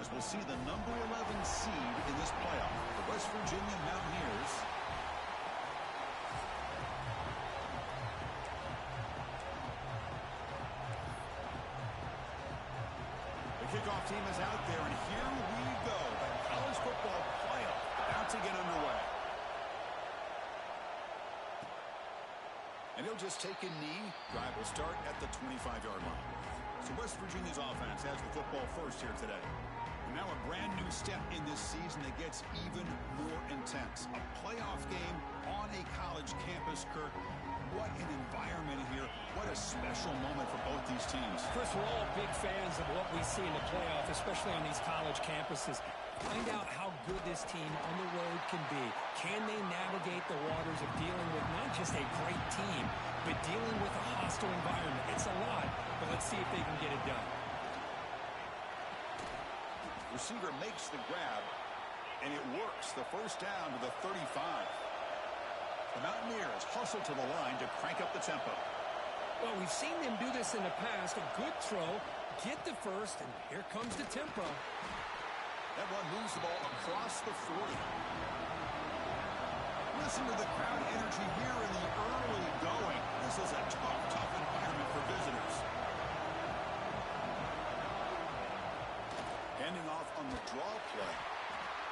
as we'll see the number 11 seed in this playoff, the West Virginia Mountaineers. The kickoff team is out there, and here we go. The college football playoff about to get underway. And he'll just take a knee. Drive will start at the 25-yard line. So West Virginia's offense has the football first here today. And now a brand new step in this season that gets even more intense. A playoff game on a college campus, Kirk. What an environment here. What a special moment for both these teams. Chris, we're all big fans of what we see in the playoff, especially on these college campuses. Find out how good this team on the road can be. Can they navigate the waters of dealing with not just a great team, but dealing with a hostile environment? It's a lot, but let's see if they can get it done. Receiver makes the grab, and it works. The first down to the 35. The Mountaineers hustle to the line to crank up the tempo. Well, we've seen them do this in the past. A good throw, get the first, and here comes the tempo. That one moves the ball across the 40. Listen to the crowd energy here in the early going. This is a tough environment for visitors. Handing off on the draw play.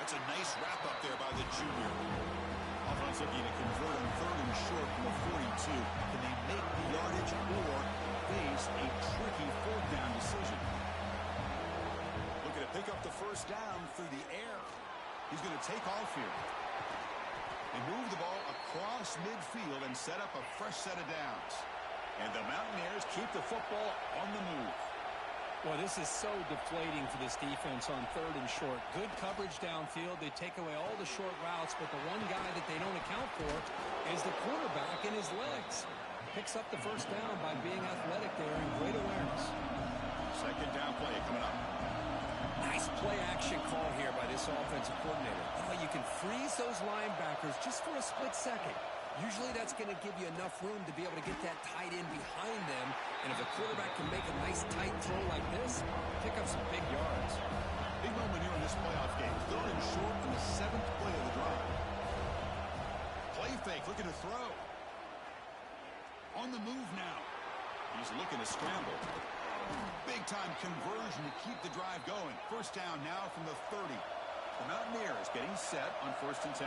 That's a nice wrap up there by the junior. Offense looking to convert on 3rd and short from the 42. Can they make the yardage or face a tricky 4th down decision? Looking to pick up the first down through the air. He's going to take off here. They move the ball across midfield and set up a fresh set of downs. And the Mountaineers keep the football on the move. Well, this is so deflating for this defense on 3rd and short. Good coverage downfield. They take away all the short routes, but the one guy that they don't account for is the quarterback and his legs. Picks up the first down by being athletic there and great awareness. Second down play coming up. Nice play-action call here by this offensive coordinator. Oh, you can freeze those linebackers just for a split second. Usually that's going to give you enough room to be able to get that tight end behind them. And if the quarterback can make a nice tight throw like this, pick up some big yards. Big moment here in this playoff game. 3rd and short in the 7th play of the drive. Play fake, looking to throw. On the move now. He's looking to scramble. Big-time conversion to keep the drive going. First down now from the 30. The Mountaineers getting set on 1st and 10.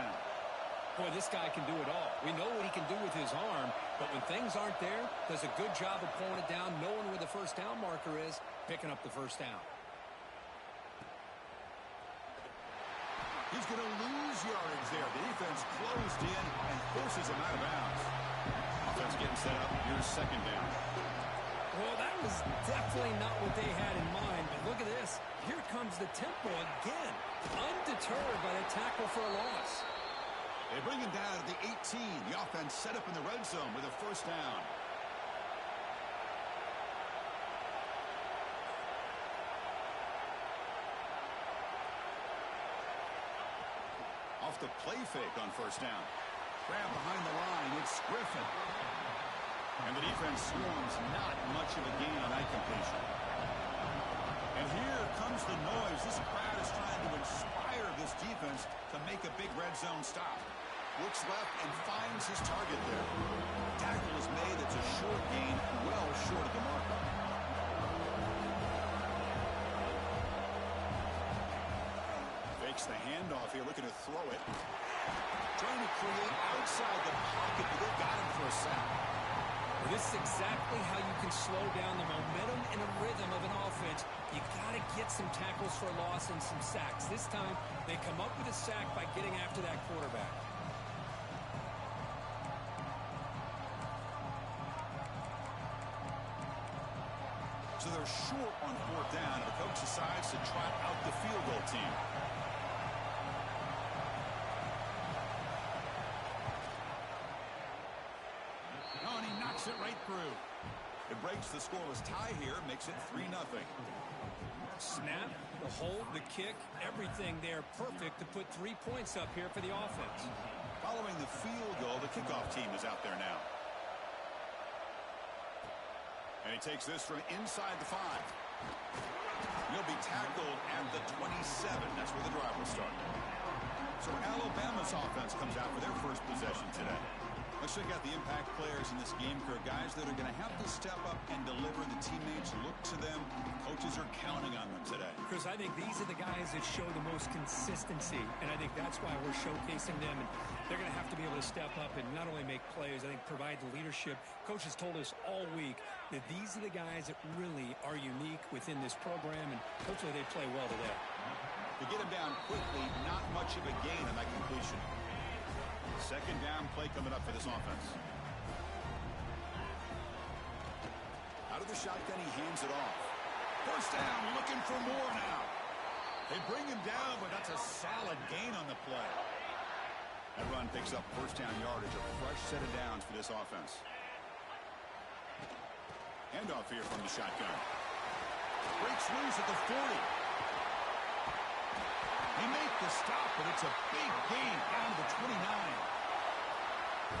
Boy, this guy can do it all. We know what he can do with his arm, but when things aren't there, does a good job of pulling it down, knowing where the first down marker is, picking up the first down. He's going to lose yardage there. The defense closed in and forces him out of bounds. Offense getting set up. Here's 2nd down. Well, that was definitely not what they had in mind, but look at this. Here comes the tempo again. Undeterred by the tackle for a loss. They bring him down at the 18. The offense set up in the red zone with a first down. Off the play fake on first down. Grab behind the line. It's Griffin. And the defense swarms not much of a gain on that completion. And here comes the noise. This crowd is trying to inspire this defense to make a big red zone stop. Looks left and finds his target there. Tackle is made. It's a short gain, well short of the marker. Fakes the handoff here, looking to throw it. Trying to create outside the pocket, but they got him for a sack. Well, this is exactly how you can slow down the momentum and a rhythm of an offense. You got to get some tackles for loss and some sacks. This time, they come up with a sack by getting after that quarterback. So they're short on 4th down. The coach decides to trot out the field goal team. Oh, and he knocks it right through. It breaks the scoreless tie here, makes it 3-0. Snap, the hold, the kick, everything there perfect to put 3 points up here for the offense. Following the field goal, the kickoff team is out there now. And he takes this from inside the 5. he'll be tackled at the 27. That's where the drive will start. So Alabama's offense comes out for their first possession today. Let's check out the impact players in this game, Kirk. Guys that are going to have to step up and deliver. The teammates look to them. Coaches are counting on them today. Chris, I think these are the guys that show the most consistency, and I think that's why we're showcasing them. And they're going to have to be able to step up and not only make plays, I think provide the leadership. Coaches told us all week that these are the guys that really are unique within this program, and hopefully they play well today. To get him down quickly, not much of a gain on that completion. Second down play coming up for this offense. Out of the shotgun, he hands it off. First down, looking for more now. They bring him down, but that's a solid gain on the play. That run picks up first down yardage, a fresh set of downs for this offense. Handoff here from the shotgun. Breaks loose at the 40. He made the stop, but it's a big gain down to the 29.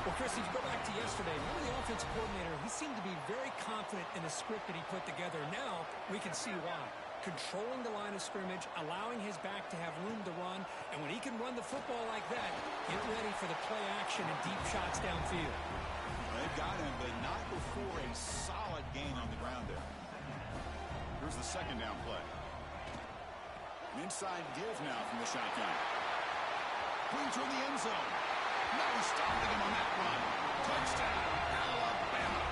Well, Chris, if you go back to yesterday, remember the offensive coordinator, he seemed to be very confident in the script that he put together. Now we can see why. Controlling the line of scrimmage, allowing his back to have room to run, and when he can run the football like that, get ready for the play action and deep shots downfield. They've got him, but not before a solid gain on the ground there. Here's the second down play. An inside give now from the shotgun. Clean toward the end zone. No stopping him on that run. Touchdown, Alabama.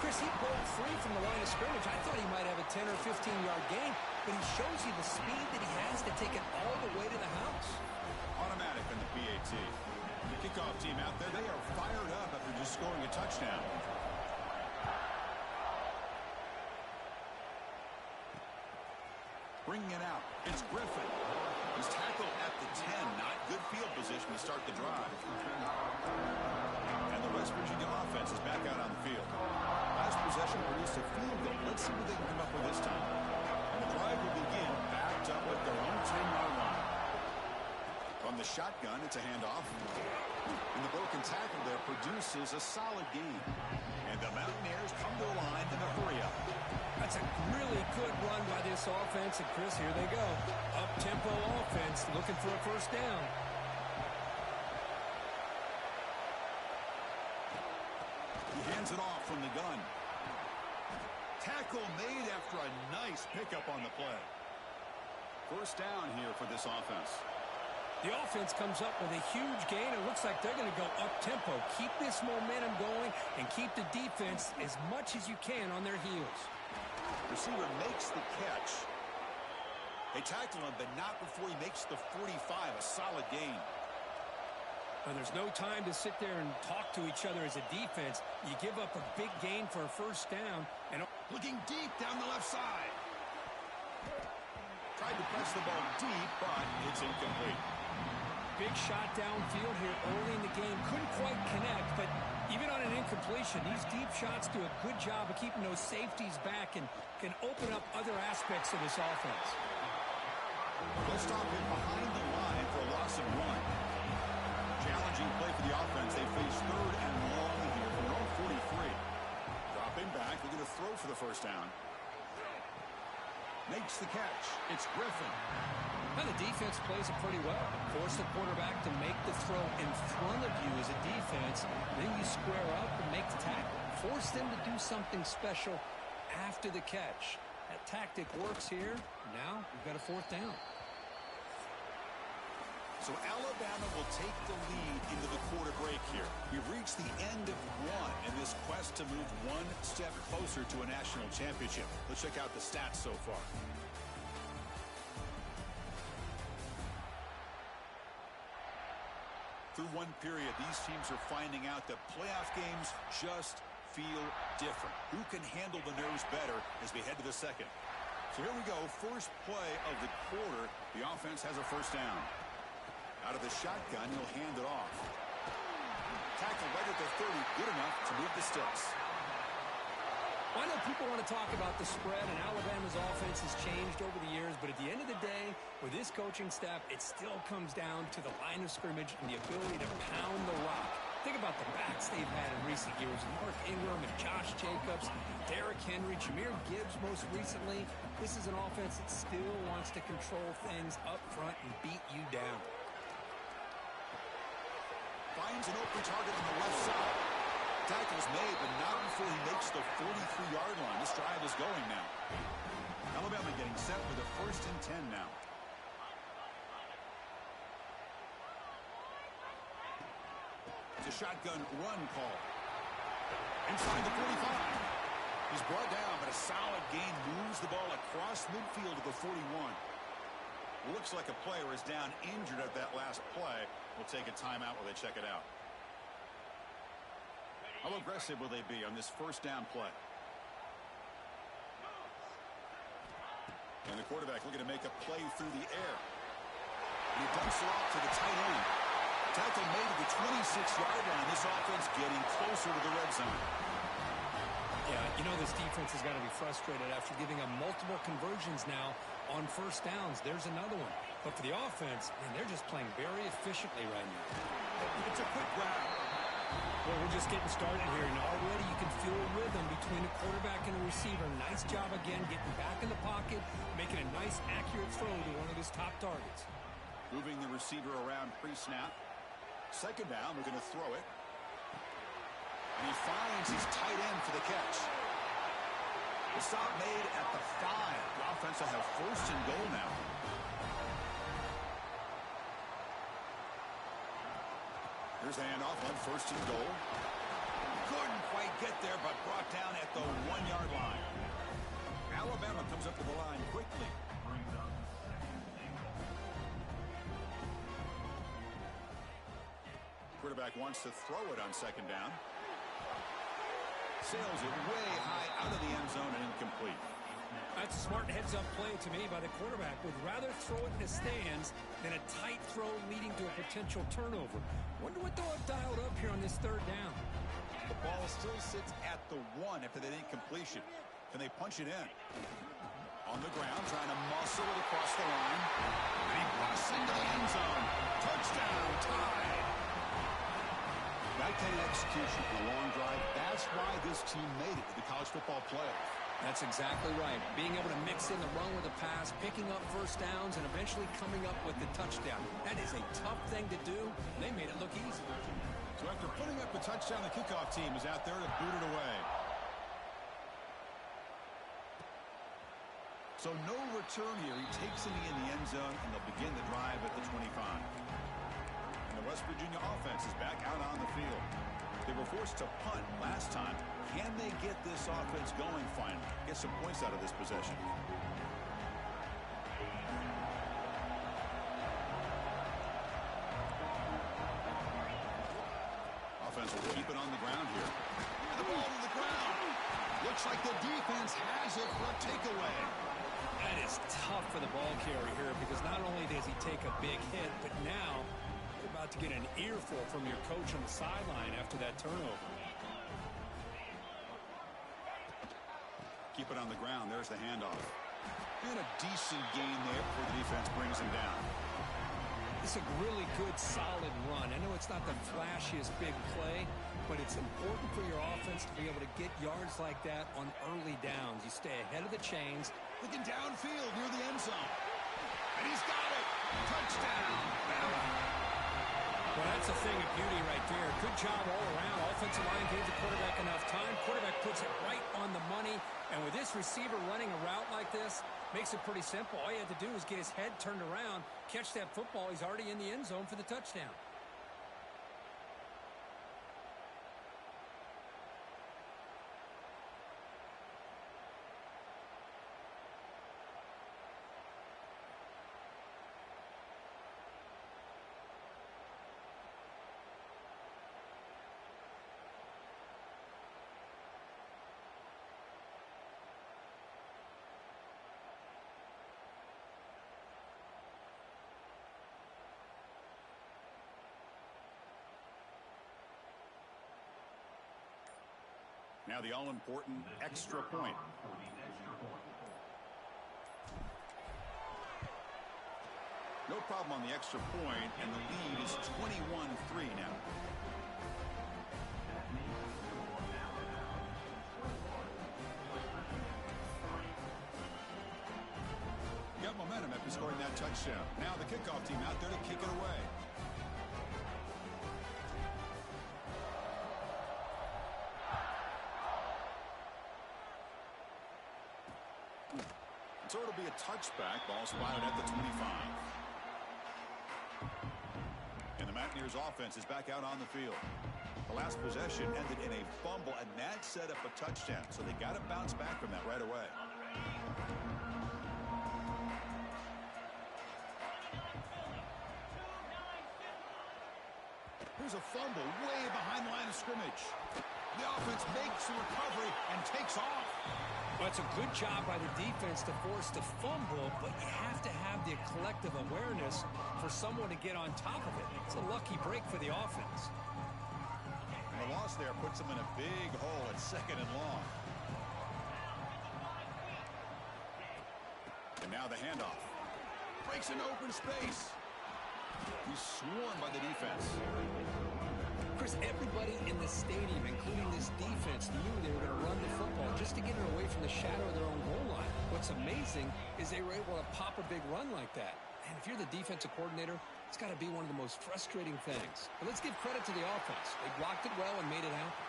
Chris, he broke free from the line of scrimmage. I thought he might have a 10 or 15-yard gain, but he shows you the speed that he has to take it all the way to the house. Automatic on the PAT. The kickoff team out there, they are fired up after just scoring a touchdown. Bringing it out, it's Griffin. He's tackled at the 10. Not good field position to start the drive. And the West Virginia offense is back out on the field. Last possession produced a field goal. Let's see what they can come up with this time. And the drive will begin backed up at their own 10-yard line. From the shotgun, it's a handoff. And the broken tackle there produces a solid gain. And the Mountaineers come to the line in a hurry up. That's a really good run by this offense. And, Chris, here they go. Up-tempo offense looking for a first down. He hands it off from the gun. Tackle made after a nice pickup on the play. First down here for this offense. The offense comes up with a huge gain. It looks like they're going to go up-tempo. Keep this momentum going and keep the defense as much as you can on their heels. Receiver makes the catch. They tackle him, but not before he makes the 45. A solid gain. And there's no time to sit there and talk to each other as a defense. You give up a big gain for a first down. And looking deep down the left side. Tried to press the ball deep, but it's incomplete. Big shot downfield here early in the game. Couldn't quite connect, but even on an incompletion, these deep shots do a good job of keeping those safeties back and can open up other aspects of this offense. They'll stop him behind the line for a loss of 1. Challenging play for the offense. They face third and long here from their own 43. Dropping back. They're going to throw for the first down. Makes the catch. It's Griffin. Now the defense plays it pretty well. Force the quarterback to make the throw in front of you as a defense. Then you square up and make the tackle. Force them to do something special after the catch. That tactic works here. Now we've got a fourth down. So Alabama will take the lead into the quarter break here. We've reached the end of 1 in this quest to move one step closer to a national championship. Let's check out the stats so far. Through one period, these teams are finding out that playoff games just feel different. Who can handle the nerves better as we head to the second? So here we go. First play of the quarter. The offense has a first down. Out of the shotgun, he'll hand it off. Tackle right at the 30, good enough to move the sticks. I know people want to talk about the spread, and Alabama's offense has changed over the years, but at the end of the day, with this coaching staff, it still comes down to the line of scrimmage and the ability to pound the rock. Think about the backs they've had in recent years. Mark Ingram and Josh Jacobs, Derrick Henry, Jahmyr Gibbs most recently. This is an offense that still wants to control things up front and beat you down. Finds an open target on the left side. Tackle's made, but not before he makes the 43-yard line. This drive is going now. Alabama getting set for the 1st and 10 now. It's a shotgun run call. Inside the 45. He's brought down, but a solid gain moves the ball across midfield to the 41. Looks like a player is down injured at that last play. We'll take a timeout while they check it out. How aggressive will they be on this 1st down play? And the quarterback looking to make a play through the air. And he dumps it off to the tight end. Tackle made to the 26-yard line. This offense getting closer to the red zone. Yeah, you know this defense has got to be frustrated after giving them multiple conversions now on 1st downs. There's another one. But for the offense, man, they're just playing very efficiently right now. It's a quick grab. Well, we're just getting started here, and already you can feel a rhythm between a quarterback and a receiver. Nice job again getting back in the pocket, making a nice, accurate throw to one of his top targets. Moving the receiver around pre-snap. 2nd down, we're going to throw it. And he finds his tight end for the catch. The stop made at the 5. The offense will have 1st and goal now. Here's the handoff on 1st and goal. Couldn't quite get there, but brought down at the 1-yard line. Alabama comes up to the line quickly. Quarterback wants to throw it on 2nd down. Sails it way high out of the end zone and incomplete. That's a smart heads-up play to me by the quarterback. Would rather throw it in the stands than a tight throw leading to a potential turnover. Wonder what they'll have dialed up here on this 3rd down. The ball still sits at the 1 after that incompletion. Can they punch it in? On the ground, trying to muscle it across the line. And he busts into the end zone. Touchdown, tied. That kind of execution on a long drive, that's why this team made it to the college football playoff. That's exactly right. Being able to mix in the run with a pass, picking up 1st downs, and eventually coming up with the touchdown. That is a tough thing to do. They made it look easy. So after putting up the touchdown, the kickoff team is out there to boot it away. So no return here. He takes it in the end zone, and they'll begin the drive at the 25. And the West Virginia offense is back out on the field. They were forced to punt last time. Can they get this offense going finally? Get some points out of this possession. Offense will keep it on the ground here. And the ball to the ground. Looks like the defense has it for a takeaway. That is tough for the ball carrier here because not only does he take a big hit, but now you're about to get an earful from your coach on the sideline after that turnover. Keep it on the ground. There's the handoff. And a decent gain there before the defense brings him down. It's a really good, solid run. I know it's not the flashiest big play, but it's important for your offense to be able to get yards like that on early downs. You stay ahead of the chains. Looking downfield near the end zone. And he's got it. Touchdown. Well, that's a thing of beauty right there. Good job all around. Offensive line gave the quarterback enough time. Quarterback puts it right on the money. And with this receiver running a route like this, makes it pretty simple. All you had to do was get his head turned around, catch that football. He's already in the end zone for the touchdown. Now the all-important extra point. No problem on the extra point, and the lead is 21-3 now. Got momentum after scoring that touchdown. Now the kickoff team out there to kick it away. So it'll be a touchback. Ball spotted at the 25. And the Mountaineers offense is back out on the field. The last possession ended in a fumble, and that set up a touchdown. So they got to bounce back from that right away. Here's a fumble way behind the line of scrimmage. The offense makes the recovery and takes off. Well, it's a good job by the defense to force the fumble, but you have to have the collective awareness for someone to get on top of it. It's a lucky break for the offense. And the loss there puts them in a big hole at 2nd and long. And now the handoff. Breaks into open space. He's swarmed by the defense. Chris, everybody in the stadium, including this defense, knew they were going to run the football just to get it away from the shadow of their own goal line. What's amazing is they were able to pop a big run like that. And if you're the defensive coordinator, it's got to be one of the most frustrating things. But let's give credit to the offense. They blocked it well and made it happen.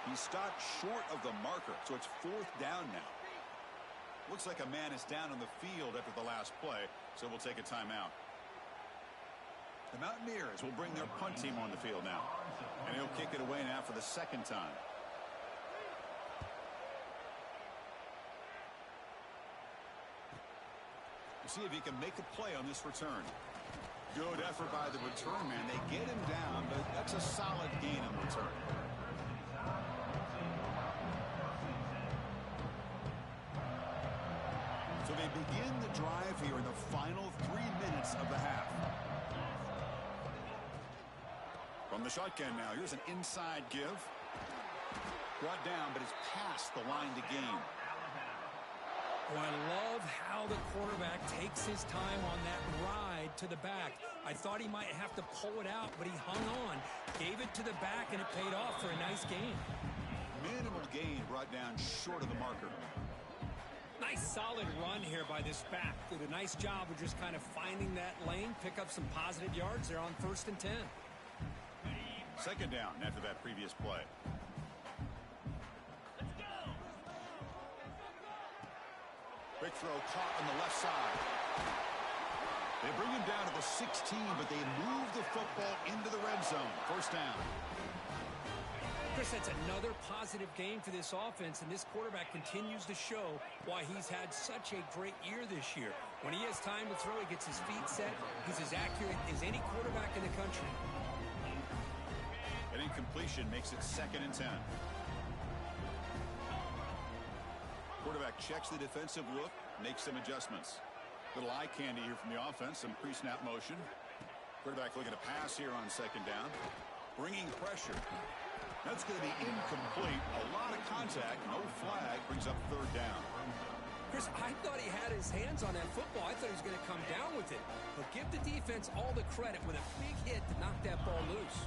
He stopped short of the marker, so it's 4th down now. Looks like a man is down on the field after the last play, so we'll take a timeout. The Mountaineers will bring their punt team on the field now. And he'll kick it away now for the 2nd time. We'll see if he can make a play on this return. Good effort by the return man. They get him down, but that's a solid gain in return. So they begin the drive here in the final 3 minutes of the half. From the shotgun now, here's an inside give. Brought down, but it's past the line to gain. Oh, I love how the quarterback takes his time on that ride to the back. I thought he might have to pull it out, but he hung on, gave it to the back, and it paid off for a nice gain. Minimal gain brought down short of the marker. Nice solid run here by this back. Did a nice job of just kind of finding that lane, pick up some positive yards there on 1st and 10. 2nd down after that previous play. Quick throw caught on the left side. They bring him down to the 16, but they move the football into the red zone. 1st down. Chris, that's another positive game for this offense, and this quarterback continues to show why he's had such a great year this year. When he has time to throw, he gets his feet set. He's as accurate as any quarterback in the country. An incompletion makes it 2nd and 10. Quarterback checks the defensive look, makes some adjustments. Little eye candy here from the offense, some pre-snap motion. Quarterback looking to pass here on 2nd down. Bringing pressure. That's going to be incomplete. A lot of contact, no flag, brings up 3rd down. Chris, I thought he had his hands on that football. I thought he was going to come down with it. But give the defense all the credit with a big hit to knock that ball loose.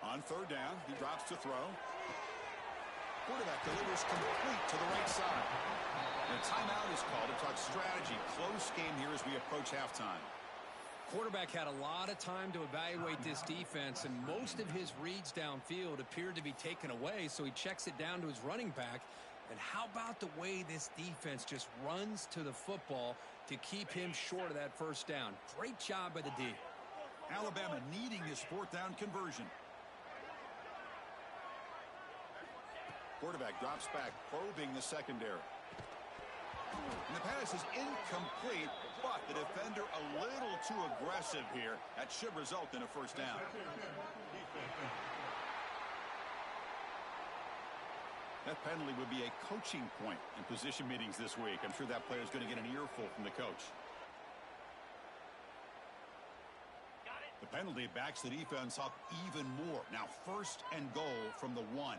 On 3rd down, he drops to throw. Quarterback delivers complete to the right side. And a timeout is called to talk strategy. Close game here as we approach halftime. Quarterback had a lot of time to evaluate this defense, and most of his reads downfield appeared to be taken away, so he checks it down to his running back. And how about the way this defense just runs to the football to keep him short of that 1st down? Great job by the D. Alabama needing this 4th down conversion. Quarterback drops back, probing the secondary. And the pass is incomplete, but the defender a little too aggressive here. That should result in a 1st down. That penalty would be a coaching point in position meetings this week. I'm sure that player is going to get an earful from the coach. The penalty backs the defense up even more. Now 1st and goal from the 1.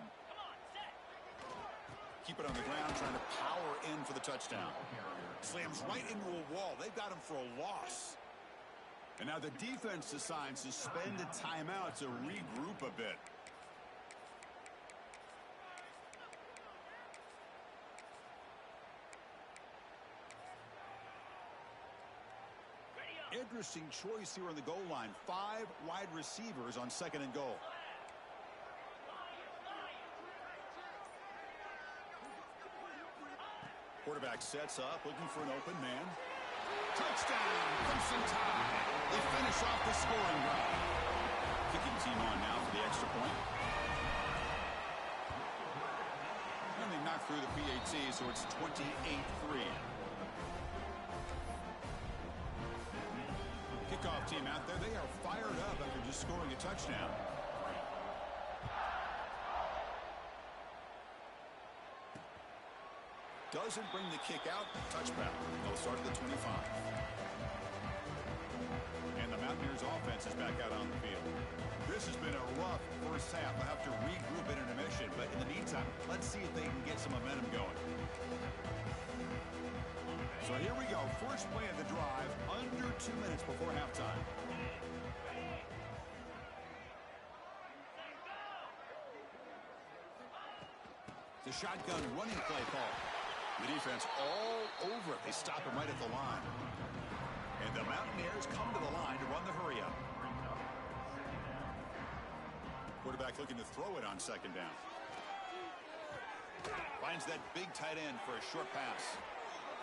Keep it on the ground, trying to power in for the touchdown. Slams right into a wall. They've got him for a loss. And now the defense decides to spend a timeout to regroup a bit. Interesting choice here on the goal line. 5 wide receivers on 2nd and goal. Quarterback sets up, looking for an open man. Touchdown, Krimson Tide. They finish off the scoring drive. Kicking team on now for the extra point. And they knock through the PAT, so it's 28-3. Kickoff team out there, they are fired up after just scoring a touchdown. Doesn't bring the kick out. Touchback. They'll start at the 25. And the Mountaineers offense is back out on the field. This has been a rough first half. They'll have to regroup at intermission, but in the meantime, let's see if they can get some momentum going. So here we go. First play of the drive, under 2 minutes before halftime. The shotgun running play call. The defense all over it. They stop him right at the line. And the Mountaineers come to the line to run the hurry-up. Quarterback looking to throw it on 2nd down. Finds that big tight end for a short pass.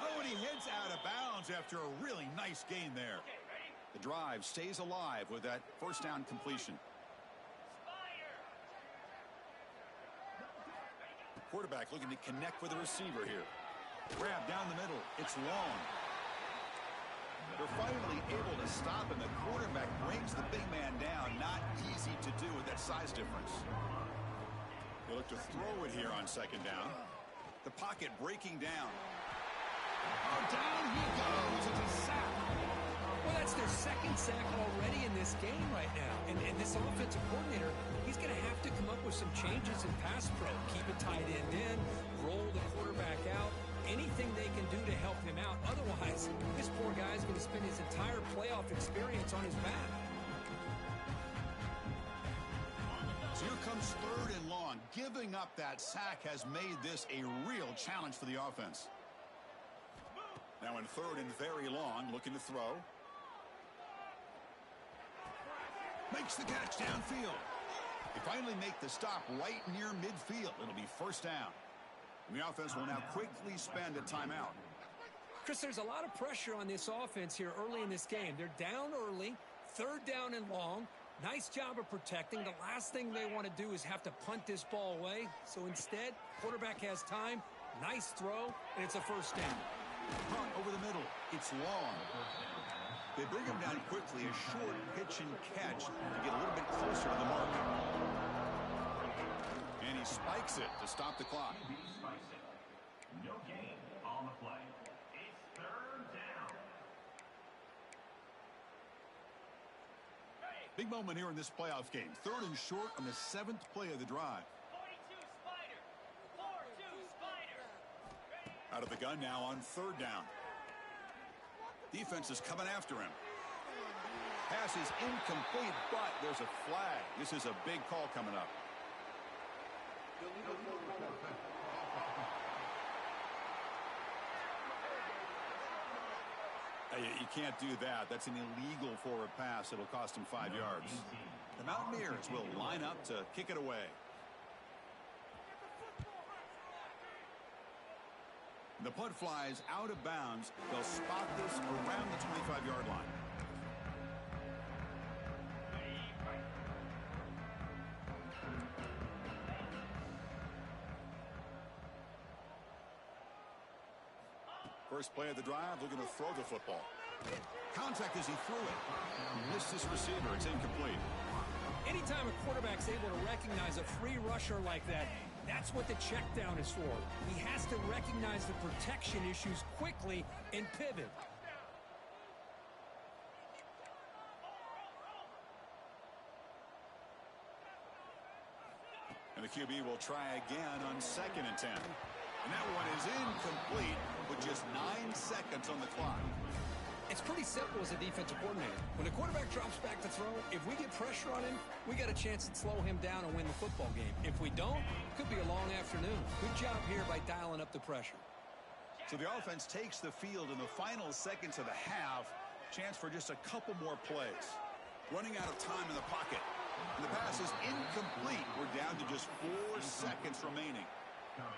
Oh, and he heads out of bounds after a really nice gain there. The drive stays alive with that first down completion. Quarterback looking to connect with the receiver here. Grab down the middle. It's long. They're finally able to stop him. The quarterback brings the big man down. Not easy to do with that size difference. They look to throw it here on 2nd down. The pocket breaking down. Oh, down he goes. It's a sack. Well, that's their 2nd sack already in this game right now. And this offensive coordinator, he's going to have to come up with some changes in pass pro. Keep a tight end in, roll the quarterback out. Anything they can do to help him out. Otherwise, this poor guy is going to spend his entire playoff experience on his back. So here comes 3rd and long. Giving up that sack has made this a real challenge for the offense. Now in 3rd and very long, looking to throw. Makes the catch downfield. They finally make the stop right near midfield. It'll be 1st down. And the offense will now quickly spend a timeout. Chris, there's a lot of pressure on this offense here early in this game. They're down early, 3rd down and long. Nice job of protecting. The last thing they want to do is have to punt this ball away. So instead, quarterback has time. Nice throw, and it's a 1st down. Punt over the middle. It's long. They bring him down quickly. A short pitch and catch to get a little bit closer to the mark. And he spikes it to stop the clock. No gain on the play. It's 3rd down. Big moment here in this playoff game. 3rd and short on the 7th play of the drive. 42 Spider. 4-2 Spider. Out of the gun now on 3rd down. Defense is coming after him. Pass is incomplete, but there's a flag. This is a big call coming up. You can't do that. That's an illegal forward pass. It'll cost him 5 yards. The Mountaineers will line up to kick it away. The punt flies out of bounds. They'll spot this around the 25-yard line. First play of the drive, looking to throw the football. Contact as he threw it. He missed his receiver. It's incomplete. Anytime a quarterback's able to recognize a free rusher like that, that's what the check down is for. He has to recognize the protection issues quickly and pivot. And the QB will try again on 2nd and 10. seconds on the clock. It's pretty simple as a defensive coordinator. When the quarterback drops back to throw, if we get pressure on him, we got a chance to slow him down and win the football game. If we don't, it could be a long afternoon. Good job here by dialing up the pressure. So the offense takes the field in the final seconds of the half. Chance for just a couple more plays. Running out of time in the pocket. And the pass is incomplete. We're down to just 4 seconds remaining.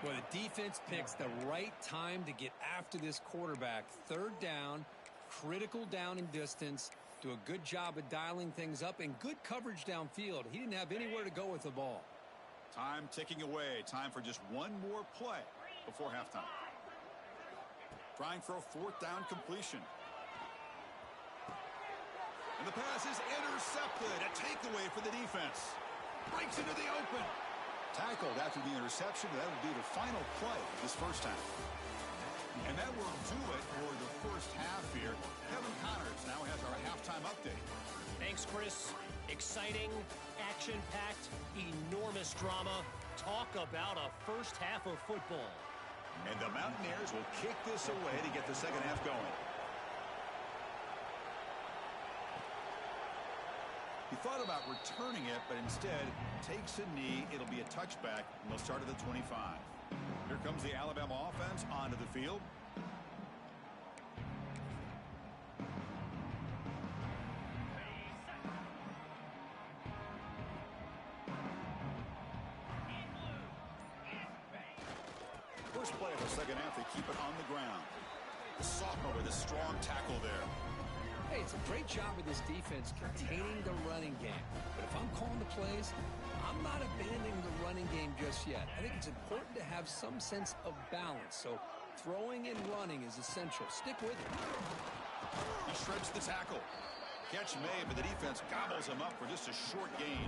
Well, the defense picks the right time to get after this quarterback. Third down, critical down and distance. Do a good job of dialing things up and good coverage downfield. He didn't have anywhere to go with the ball. Time ticking away. Time for just one more play before halftime. Trying for a 4th down completion. And the pass is intercepted. A takeaway for the defense. Breaks into the open. Tackled after the interception. That will be the final play of this first half. And that will do it for the first half here. Kevin Connors now has our halftime update. Thanks, Chris. Exciting, action-packed, enormous drama. Talk about a first half of football. And the Mountaineers will kick this away to get the second half going. He thought about returning it, but instead takes a knee. It'll be a touchback, and they'll start at the 25. Here comes the Alabama offense onto the field. First play of the second half, they keep it on the ground. The sophomore with a strong tackle there. Hey, it's a great job of this defense containing the running game. But if I'm calling the plays, I'm not abandoning the running game just yet. I think it's important to have some sense of balance. So throwing and running is essential. Stick with it. He shreds the tackle. Catch made, but the defense gobbles him up for just a short gain.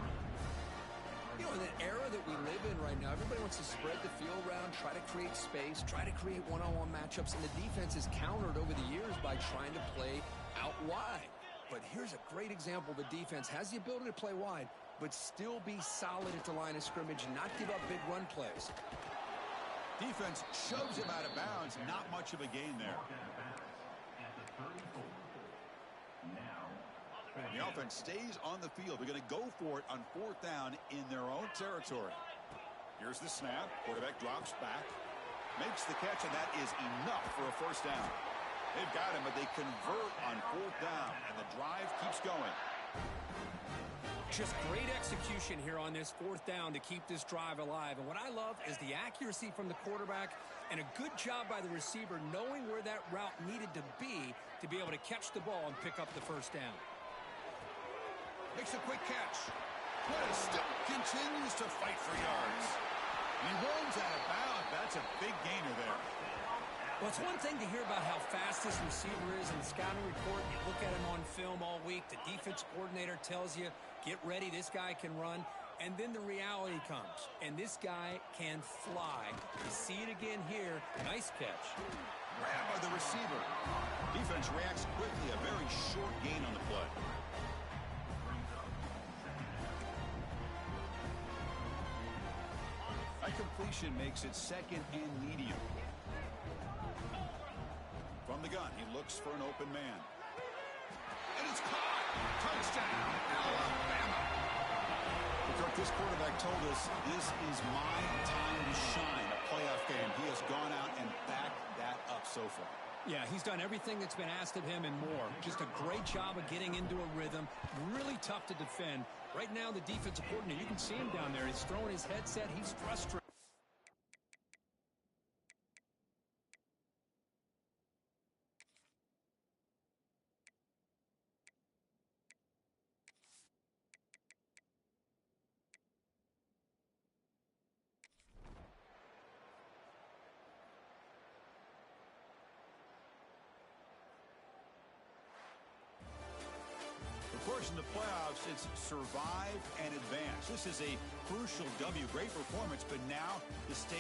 You know, in the era that we live in right now, everybody wants to spread the field around, try to create space, try to create one-on-one matchups, and the defense is countered over the years by trying to play out wide. But here's a great example. The defense has the ability to play wide, but still be solid at the line of scrimmage and not give up big run plays. Defense shoves him out of bounds. Not much of a gain there. The offense stays on the field. They're going to go for it on 4th down in their own territory. Here's the snap. Quarterback drops back. Makes the catch, and that is enough for a first down. They've got him, but they convert on 4th down, and the drive keeps going. Just great execution here on this 4th down to keep this drive alive. And what I love is the accuracy from the quarterback and a good job by the receiver knowing where that route needed to be able to catch the ball and pick up the first down. Makes a quick catch. But still continues to fight for yards. He runs out of bounds. That's a big gainer there. Well, it's one thing to hear about how fast this receiver is in the scouting report. You look at him on film all week. The defense coordinator tells you, get ready, this guy can run. And then the reality comes, and this guy can fly. You see it again here. Nice catch. Grabbed by the receiver. Defense reacts quickly. A very short gain on the play. That completion makes it 2nd and medium. From the gun, he looks for an open man. And it's caught! Touchdown, Alabama! Kirk, this quarterback told us this is my time to shine, a playoff game. He has gone out and backed that up so far. Yeah, he's done everything that's been asked of him and more. Just a great job of getting into a rhythm. Really tough to defend. Right now, the defensive coordinator, you can see him down there. He's throwing his headset. He's frustrated. Of course, in the playoffs, it's survive and advance. This is a crucial W. Great performance, but now the state